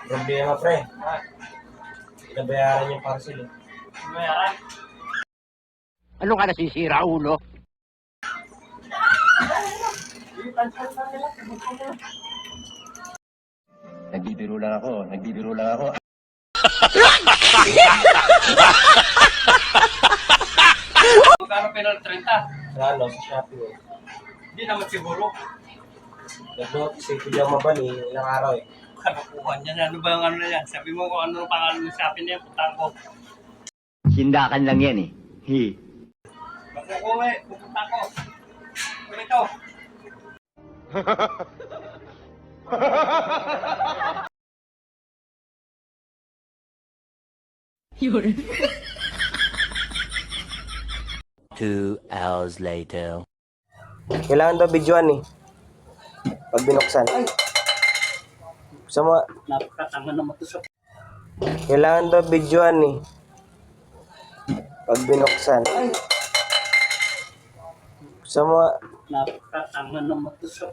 Problema, pre. Pinabayaran yung parcel eh. Bayaran. Ano ka nasisira, ulo? Nagbibiro lang ako. Magkano penal 30? Sa ano, sa Shopee eh. Hindi naman siguro. Nag-notice eh, hindi ako mabali ilang araw eh. Kanukuhan yan. Ano ba yung ano na yan? Sabi mo kung ano ang pangalan ng Shopee na yan. Puntaan ko. Sindakan lang yan eh. Magkukuha eh. Pupunta ko. Ito. Yun. 2 hours later. Kailangan daw videoan eh. Pag binuksan. Gusto mo, Napakatanga naman ito sa... kailangan daw videoan eh. Pag binuksan. Gusto mo, Napakatanga naman ito sa...